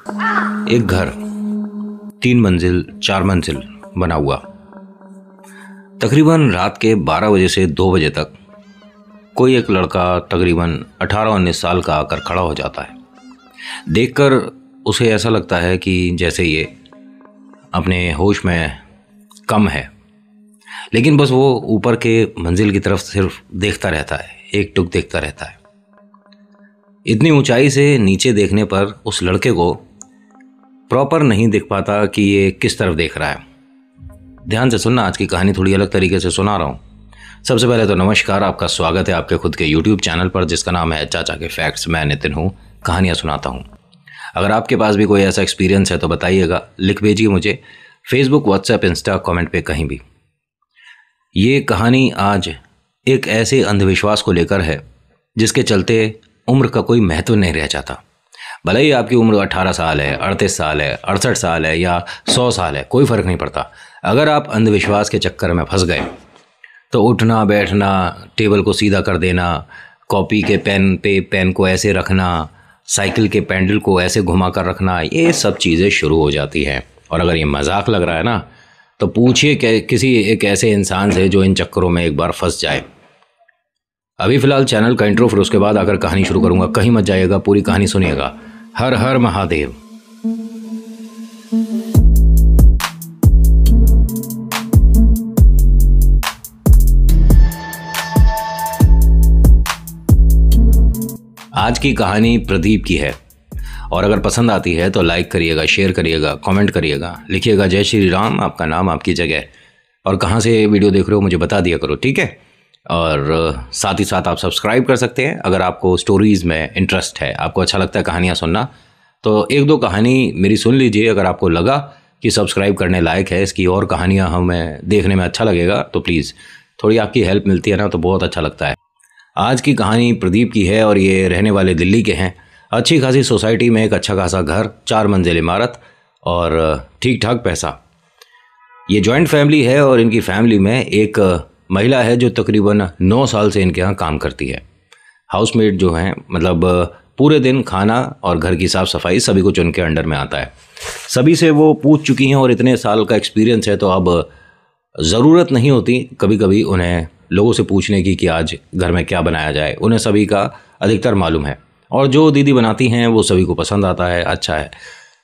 एक घर 3 मंजिल 4 मंजिल बना हुआ। तकरीबन रात के 12 बजे से 2 बजे तक कोई एक लड़का तकरीबन 18-19 साल का आकर खड़ा हो जाता है। देखकर उसे ऐसा लगता है कि जैसे ये अपने होश में कम है, लेकिन बस वो ऊपर के मंजिल की तरफ सिर्फ देखता रहता है, एक टुक देखता रहता है। इतनी ऊंचाई से नीचे देखने पर उस लड़के को प्रॉपर नहीं दिख पाता कि ये किस तरफ देख रहा है। ध्यान से सुनना, आज की कहानी थोड़ी अलग तरीके से सुना रहा हूँ। सबसे पहले तो नमस्कार, आपका स्वागत है आपके खुद के YouTube चैनल पर जिसका नाम है चाचा के फैक्ट्स। मैं नितिन हूँ, कहानियाँ सुनाता हूँ। अगर आपके पास भी कोई ऐसा एक्सपीरियंस है तो बताइएगा, लिख भेजिए मुझे फेसबुक, व्हाट्सएप, इंस्टा, कमेंट पे कहीं भी। ये कहानी आज एक ऐसे अंधविश्वास को लेकर है जिसके चलते उम्र का कोई महत्व नहीं रह जाता। भले ही आपकी उम्र 18 साल है, 38 साल है, 68 साल है या 100 साल है, कोई फ़र्क नहीं पड़ता। अगर आप अंधविश्वास के चक्कर में फंस गए तो उठना बैठना, टेबल को सीधा कर देना, कॉपी के पेन पे पेन को ऐसे रखना, साइकिल के पैडल को ऐसे घुमा कर रखना, ये सब चीज़ें शुरू हो जाती हैं। और अगर ये मजाक लग रहा है ना, तो पूछिए कि किसी एक ऐसे इंसान से जो इन चक्करों में एक बार फंस जाए। अभी फ़िलहाल चैनल का इंट्रो, फिर उसके बाद आकर कहानी शुरू करूँगा। कहीं मत जाइएगा, पूरी कहानी सुनिएगा। हर हर महादेव। आज की कहानी प्रदीप की है और अगर पसंद आती है तो लाइक करिएगा, शेयर करिएगा, कमेंट करिएगा, लिखिएगा जय श्री राम, आपका नाम, आपकी जगह और कहाँ से वीडियो देख रहे हो मुझे बता दिया करो, ठीक है। और साथ ही साथ आप सब्सक्राइब कर सकते हैं अगर आपको स्टोरीज़ में इंटरेस्ट है, आपको अच्छा लगता है कहानियाँ सुनना, तो 1-2 कहानी मेरी सुन लीजिए। अगर आपको लगा कि सब्सक्राइब करने लायक है, इसकी और कहानियाँ हमें देखने में अच्छा लगेगा तो प्लीज़ थोड़ी आपकी हेल्प मिलती है ना, तो बहुत अच्छा लगता है। आज की कहानी प्रदीप की है और ये रहने वाले दिल्ली के हैं। अच्छी खासी सोसाइटी में एक अच्छा खासा घर, 4 मंजिल इमारत और ठीक ठाक पैसा। ये जॉइंट फैमिली है और इनकी फैमिली में एक महिला है जो तकरीबन 9 साल से इनके यहाँ काम करती है। हाउसमेट जो हैं, मतलब पूरे दिन खाना और घर की साफ़ सफाई सभी कुछ उनके अंडर में आता है। सभी से वो पूछ चुकी हैं और इतने साल का एक्सपीरियंस है तो अब ज़रूरत नहीं होती कभी कभी उन्हें लोगों से पूछने की कि आज घर में क्या बनाया जाए। उन्हें सभी का अधिकतर मालूम है और जो दीदी बनाती हैं वो सभी को पसंद आता है, अच्छा है।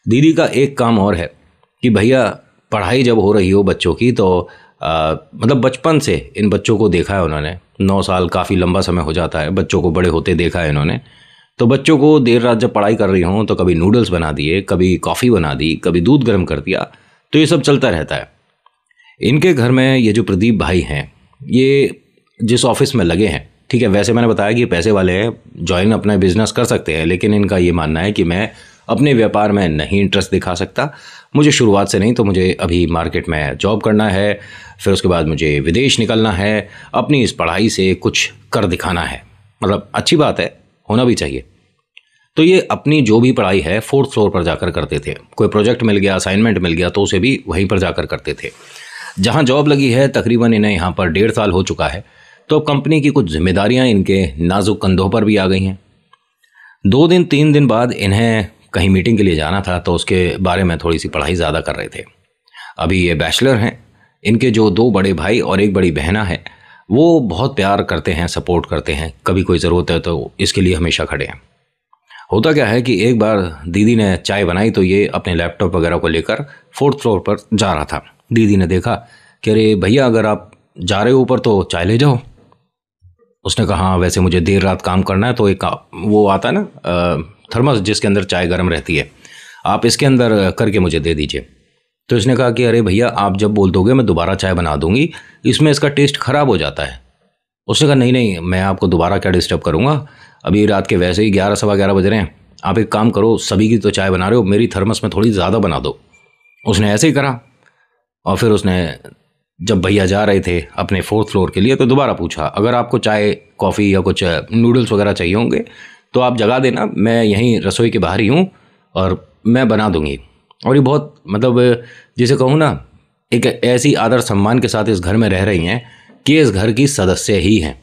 दीदी का एक काम और है कि भैया पढ़ाई जब हो रही हो बच्चों की तो मतलब बचपन से इन बच्चों को देखा है उन्होंने। 9 साल काफ़ी लंबा समय हो जाता है, बच्चों को बड़े होते देखा है इन्होंने। तो बच्चों को देर रात जब पढ़ाई कर रही हों तो कभी नूडल्स बना दिए, कभी कॉफ़ी बना दी, कभी दूध गर्म कर दिया, तो ये सब चलता रहता है। इनके घर में ये जो प्रदीप भाई हैं, ये जिस ऑफिस में लगे हैं, ठीक है, वैसे मैंने बताया कि पैसे वाले हैं, ज्वाइन अपना बिजनेस कर सकते हैं, लेकिन इनका ये मानना है कि मैं अपने व्यापार में नहीं इंटरेस्ट दिखा सकता। मुझे शुरुआत से नहीं, तो मुझे अभी मार्केट में जॉब करना है, फिर उसके बाद मुझे विदेश निकलना है, अपनी इस पढ़ाई से कुछ कर दिखाना है। मतलब अच्छी बात है, होना भी चाहिए। तो ये अपनी जो भी पढ़ाई है 4th फ्लोर पर जाकर करते थे। कोई प्रोजेक्ट मिल गया, असाइनमेंट मिल गया तो उसे भी वहीं पर जाकर करते थे। जहाँ जॉब लगी है तकरीबन इन्हें यहाँ पर 1.5 साल हो चुका है, तो कंपनी की कुछ जिम्मेदारियाँ इनके नाजुक कंधों पर भी आ गई हैं। 2 दिन 3 दिन बाद इन्हें कहीं मीटिंग के लिए जाना था, तो उसके बारे में थोड़ी सी पढ़ाई ज़्यादा कर रहे थे। अभी ये बैचलर हैं। इनके जो 2 बड़े भाई और एक बड़ी बहना है वो बहुत प्यार करते हैं, सपोर्ट करते हैं, कभी कोई ज़रूरत है तो इसके लिए हमेशा खड़े हैं। होता क्या है कि एक बार दीदी ने चाय बनाई तो ये अपने लैपटॉप वगैरह को लेकर 4th फ्लोर पर जा रहा था। दीदी ने देखा कि अरे भैया, अगर आप जा रहे हो ऊपर तो चाय ले जाओ। उसने कहा हाँ, वैसे मुझे देर रात काम करना है, तो एक वो आता है ना थर्मस जिसके अंदर चाय गर्म रहती है, आप इसके अंदर करके मुझे दे दीजिए। तो इसने कहा कि अरे भैया, आप जब बोल दोगे मैं दोबारा चाय बना दूंगी, इसमें इसका टेस्ट ख़राब हो जाता है। उसने कहा नहीं नहीं, मैं आपको दोबारा क्या डिस्टर्ब करूँगा, अभी रात के वैसे ही 11 सवा 11 बज रहे हैं, आप एक काम करो, सभी की तो चाय बना रहे हो, मेरी थर्मस में थोड़ी ज़्यादा बना दो। उसने ऐसे ही करा और फिर उसने जब भैया जा रहे थे अपने 4th फ्लोर के लिए तो दोबारा पूछा, अगर आपको चाय, कॉफ़ी या कुछ नूडल्स वगैरह चाहिए होंगे तो आप जगा देना, मैं यहीं रसोई के बाहर ही हूँ और मैं बना दूँगी। और ये बहुत, मतलब जिसे कहूँ ना, एक ऐसी आदर सम्मान के साथ इस घर में रह रही हैं कि इस घर की सदस्य ही हैं।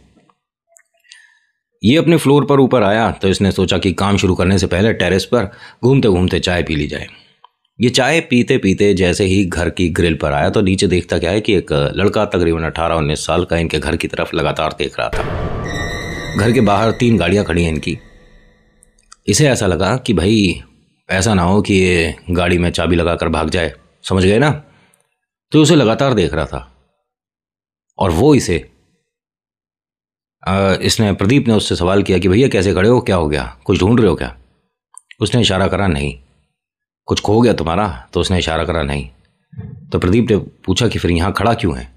ये अपने फ्लोर पर ऊपर आया तो इसने सोचा कि काम शुरू करने से पहले टेरेस पर घूमते घूमते चाय पी ली जाए। ये चाय पीते पीते जैसे ही घर की ग्रिल पर आया तो नीचे देखता क्या है कि एक लड़का तकरीबन 18-19 साल का इनके घर की तरफ लगातार देख रहा था। घर के बाहर 3 गाड़ियां खड़ी हैं इनकी। इसे ऐसा लगा कि भाई ऐसा ना हो कि ये गाड़ी में चाबी लगाकर भाग जाए, समझ गए ना। तो उसे लगातार देख रहा था और वो इसने प्रदीप ने उससे सवाल किया कि भैया कैसे खड़े हो, क्या हो गया, कुछ ढूंढ रहे हो क्या। उसने इशारा करा नहीं। कुछ खो गया तुम्हारा, तो उसने इशारा करा नहीं। तो प्रदीप ने पूछा कि फिर यहाँ खड़ा क्यों है।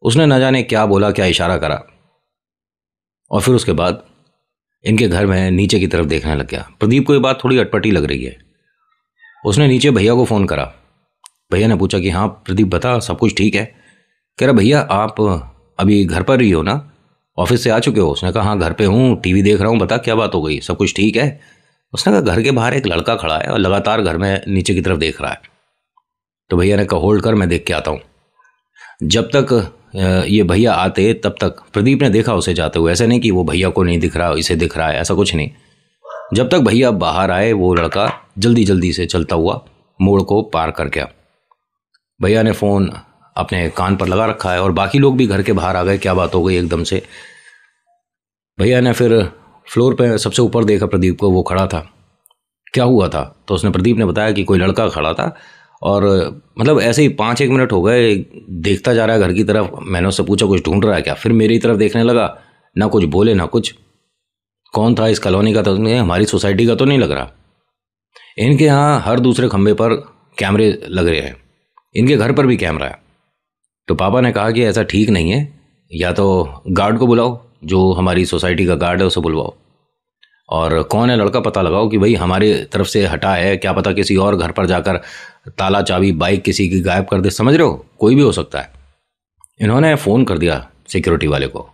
उसने न जाने क्या बोला, क्या इशारा करा और फिर उसके बाद इनके घर में नीचे की तरफ देखने लग गया। प्रदीप को ये बात थोड़ी अटपटी लग रही है। उसने नीचे भैया को फ़ोन करा। भैया ने पूछा कि हाँ प्रदीप बता, सब कुछ ठीक है। कह रहा भैया आप अभी घर पर ही हो ना, ऑफिस से आ चुके हो। उसने कहा हाँ घर पे हूँ, टीवी देख रहा हूँ, बता क्या बात हो गई, सब कुछ ठीक है। उसने कहा घर के बाहर एक लड़का खड़ा है और लगातार घर में नीचे की तरफ देख रहा है। तो भैया ने कहा होल्ड कर, मैं देख के आता हूँ। जब तक ये भैया आते तब तक प्रदीप ने देखा उसे जाते हुए। ऐसा नहीं कि वो भैया को नहीं दिख रहा, इसे दिख रहा है, ऐसा कुछ नहीं। जब तक भैया बाहर आए वो लड़का जल्दी जल्दी से चलता हुआ मोड़ को पार कर गया। भैया ने फ़ोन अपने कान पर लगा रखा है और बाकी लोग भी घर के बाहर आ गए, क्या बात हो गई एकदम से। भैया ने फिर फ्लोर पे सबसे ऊपर देखा प्रदीप को, वो खड़ा था। क्या हुआ था, तो उसने प्रदीप ने बताया कि कोई लड़का खड़ा था और मतलब ऐसे ही 5-1 मिनट हो गए, देखता जा रहा है घर की तरफ। मैंने उससे पूछा कुछ ढूंढ रहा है क्या, फिर मेरी तरफ देखने लगा, ना कुछ बोले ना कुछ। कौन था, इस कॉलोनी का तो नहीं, हमारी सोसाइटी का तो नहीं लग रहा। इनके यहाँ हर दूसरे खंबे पर कैमरे लग रहे हैं, इनके घर पर भी कैमरा है। तो पापा ने कहा कि ऐसा ठीक नहीं है, या तो गार्ड को बुलाओ, जो हमारी सोसाइटी का गार्ड है उसे बुलवाओ, और कौन है लड़का पता लगाओ कि भाई हमारे तरफ से हटा है, क्या पता किसी और घर पर जाकर ताला चाबी बाइक किसी की गायब कर दे, समझ रहे हो, कोई भी हो सकता है। इन्होंने फ़ोन कर दिया सिक्योरिटी वाले को।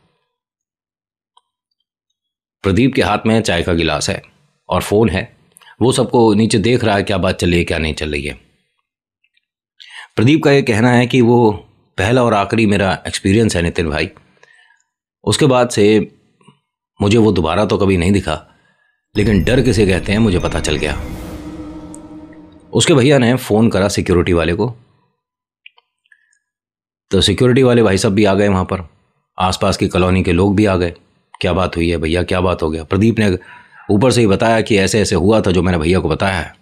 प्रदीप के हाथ में चाय का गिलास है और फ़ोन है, वो सबको नीचे देख रहा है क्या बात चल रही है क्या नहीं चल रही है। प्रदीप का ये कहना है कि वो पहला और आखिरी मेरा एक्सपीरियंस है नितिन भाई, उसके बाद से मुझे वो दोबारा तो कभी नहीं दिखा, लेकिन डर किसे कहते हैं मुझे पता चल गया। उसके भैया ने फ़ोन करा सिक्योरिटी वाले को, तो सिक्योरिटी वाले भाई साहब भी आ गए वहाँ पर, आसपास की कॉलोनी के लोग भी आ गए। क्या बात हुई है भैया, क्या बात हो गया। प्रदीप ने ऊपर से ही बताया कि ऐसे ऐसे हुआ था जो मैंने भैया को बताया है।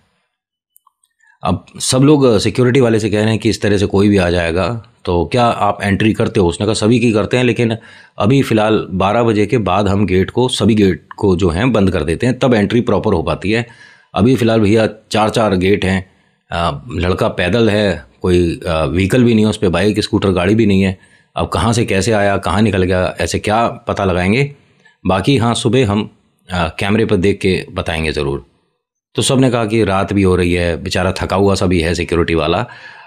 अब सब लोग सिक्योरिटी वाले से कह रहे हैं कि इस तरह से कोई भी आ जाएगा तो क्या आप एंट्री करते हो। उसने कहा सभी की करते हैं, लेकिन अभी फ़िलहाल 12 बजे के बाद हम सभी गेट को जो हैं बंद कर देते हैं, तब एंट्री प्रॉपर हो पाती है। अभी फ़िलहाल भैया 4 गेट हैं, लड़का पैदल है, कोई व्हीकल भी नहीं है उस पर, बाइक स्कूटर गाड़ी भी नहीं है। अब कहाँ से कैसे आया, कहाँ निकल गया, ऐसे क्या पता लगाएंगे। बाकी हाँ सुबह हम कैमरे पर देख के बताएंगे ज़रूर। तो सब ने कहा कि रात भी हो रही है, बेचारा थका हुआ सा भी है सिक्योरिटी वाला,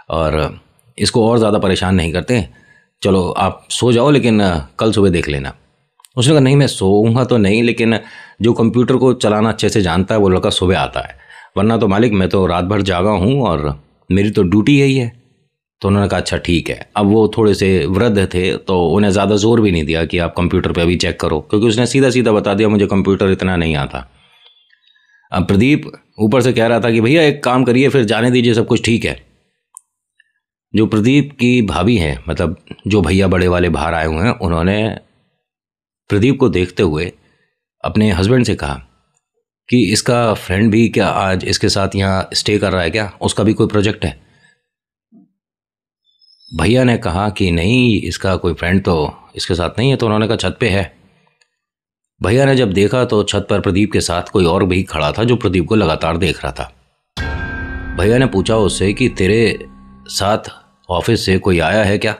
और इसको और ज़्यादा परेशान नहीं करते, चलो आप सो जाओ, लेकिन कल सुबह देख लेना। उसने कहा नहीं मैं सोऊंगा तो नहीं, लेकिन जो कंप्यूटर को चलाना अच्छे से जानता है वो लड़का सुबह आता है, वरना तो मालिक मैं तो रात भर जागा हूँ और मेरी तो ड्यूटी यही है। तो उन्होंने कहा अच्छा ठीक है। अब वो थोड़े से वृद्ध थे तो उन्हें ज़्यादा जोर भी नहीं दिया कि आप कंप्यूटर पे अभी चेक करो, क्योंकि उसने सीधा सीधा बता दिया मुझे कंप्यूटर इतना नहीं आता। अब प्रदीप ऊपर से कह रहा था कि भैया एक काम करिए, फिर जाने दीजिए, सब कुछ ठीक है। जो प्रदीप की भाभी हैं, मतलब जो भैया बड़े वाले बाहर आए हुए हैं, उन्होंने प्रदीप को देखते हुए अपने हस्बैंड से कहा कि इसका फ्रेंड भी क्या आज इसके साथ यहाँ स्टे कर रहा है क्या, उसका भी कोई प्रोजेक्ट है। भैया ने कहा कि नहीं इसका कोई फ्रेंड तो इसके साथ नहीं है। तो उन्होंने कहा छत पे है। भैया ने जब देखा तो छत पर प्रदीप के साथ कोई और भी खड़ा था जो प्रदीप को लगातार देख रहा था। भैया ने पूछा उससे कि तेरे साथ ऑफिस से कोई आया है क्या,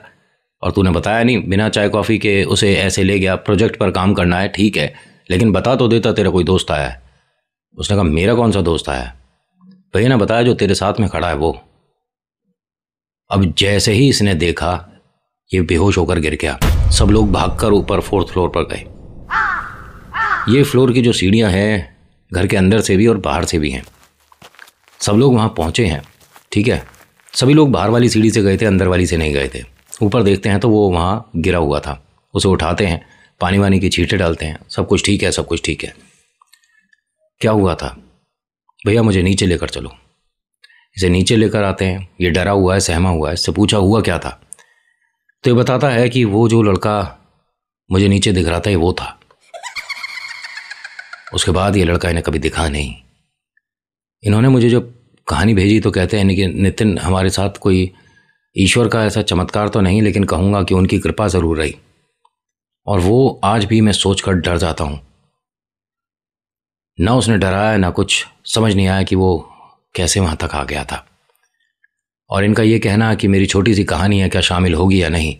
और तूने बताया नहीं, बिना चाय कॉफ़ी के उसे ऐसे ले गया, प्रोजेक्ट पर काम करना है ठीक है, लेकिन बता तो देता तेरा कोई दोस्त आया है। उसने कहा मेरा कौन सा दोस्त आया है। भैया ने बताया जो तेरे साथ में खड़ा है वो। अब जैसे ही इसने देखा ये बेहोश होकर गिर गया। सब लोग भागकर ऊपर 4th फ्लोर पर गए। ये फ्लोर की जो सीढ़ियां हैं घर के अंदर से भी और बाहर से भी हैं। सब लोग वहां पहुंचे हैं, ठीक है। सभी लोग बाहर वाली सीढ़ी से गए थे, अंदर वाली से नहीं गए थे। ऊपर देखते हैं तो वो वहां गिरा हुआ था, उसे उठाते हैं पानी वानी की छींटे डालते हैं, सब कुछ ठीक है, सब कुछ ठीक है। क्या हुआ था? भैया मुझे नीचे लेकर चलो। इसे नीचे लेकर आते हैं, ये डरा हुआ है, सहमा हुआ है। इससे पूछा हुआ क्या था, तो ये बताता है कि वो जो लड़का मुझे नीचे दिख रहा था ये वो था। उसके बाद ये लड़का इन्हें कभी दिखा नहीं। इन्होंने मुझे जो कहानी भेजी तो कहते हैं कि नितिन, हमारे साथ कोई ईश्वर का ऐसा चमत्कार तो नहीं, लेकिन कहूँगा कि उनकी कृपा ज़रूर रही। और वो आज भी मैं सोचकर डर जाता हूँ। ना उसने डराया ना कुछ, समझ नहीं आया कि वो कैसे वहाँ तक आ गया था। और इनका ये कहना कि मेरी छोटी सी कहानी है, क्या शामिल होगी या नहीं।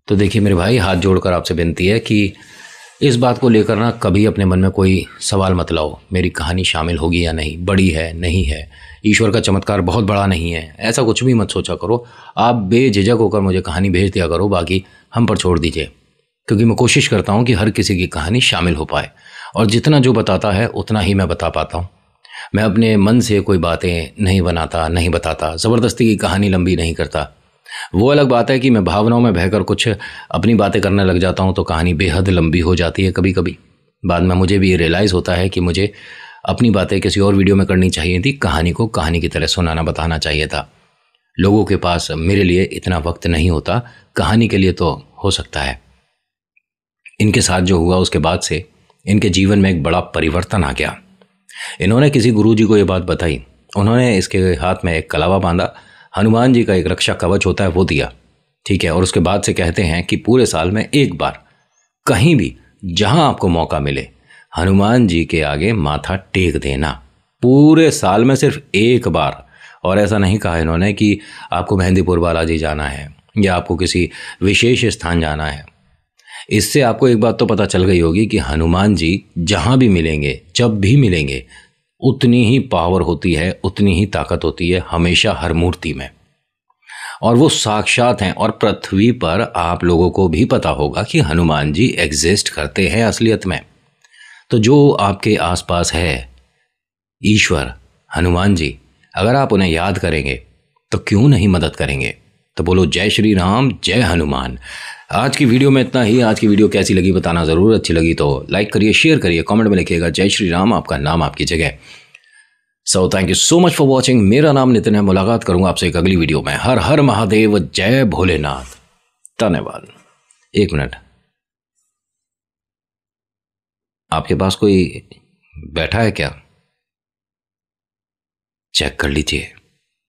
तो देखिए मेरे भाई, हाथ जोड़कर आपसे विनती है कि इस बात को लेकर ना कभी अपने मन में कोई सवाल मत लाओ, मेरी कहानी शामिल होगी या नहीं, बड़ी है नहीं है, ईश्वर का चमत्कार बहुत बड़ा नहीं है, ऐसा कुछ भी मत सोचा करो। आप बेझिझक होकर मुझे कहानी भेज दिया करो, बाकी हम पर छोड़ दीजिए। क्योंकि मैं कोशिश करता हूँ कि हर किसी की कहानी शामिल हो पाए, और जितना जो बताता है उतना ही मैं बता पाता हूँ। मैं अपने मन से कोई बातें नहीं बनाता, नहीं बताता, ज़बरदस्ती की कहानी लंबी नहीं करता। वो अलग बात है कि मैं भावनाओं में बहकर कुछ अपनी बातें करने लग जाता हूँ तो कहानी बेहद लंबी हो जाती है कभी कभी। बाद में मुझे भी ये रियलाइज़ होता है कि मुझे अपनी बातें किसी और वीडियो में करनी चाहिए थी, कहानी को कहानी की तरह सुनाना, बताना चाहिए था। लोगों के पास मेरे लिए इतना वक्त नहीं होता, कहानी के लिए तो हो सकता है। इनके साथ जो हुआ उसके बाद से इनके जीवन में एक बड़ा परिवर्तन आ गया। इन्होंने किसी गुरुजी को ये बात बताई, उन्होंने इसके हाथ में एक कलावा बांधा, हनुमान जी का एक रक्षा कवच होता है वो दिया, ठीक है। और उसके बाद से कहते हैं कि पूरे साल में एक बार कहीं भी जहां आपको मौका मिले हनुमान जी के आगे माथा टेक देना, पूरे साल में सिर्फ एक बार। और ऐसा नहीं कहा इन्होंने कि आपको मेहंदीपुर बालाजी जाना है या आपको किसी विशेष स्थान जाना है। इससे आपको एक बात तो पता चल गई होगी कि हनुमान जी जहां भी मिलेंगे, जब भी मिलेंगे, उतनी ही पावर होती है, उतनी ही ताकत होती है हमेशा हर मूर्ति में। और वो साक्षात हैं। और पृथ्वी पर आप लोगों को भी पता होगा कि हनुमान जी एग्जिस्ट करते हैं असलियत में। तो जो आपके आसपास है ईश्वर, हनुमान जी, अगर आप उन्हें याद करेंगे तो क्यों नहीं मदद करेंगे। तो बोलो जय श्री राम, जय हनुमान। आज की वीडियो में इतना ही। आज की वीडियो कैसी लगी बताना ज़रूर, अच्छी लगी तो लाइक करिए, शेयर करिए, कमेंट में लिखिएगा जय श्री राम, आपका नाम आपकी जगह। So thank you so much for watching. मेरा नाम नितिन है। मुलाकात करूंगा आपसे एक अगली वीडियो में। हर हर महादेव, जय भोलेनाथ। धन्यवाद। एक मिनट, आपके पास कोई बैठा है क्या? चेक कर लीजिए।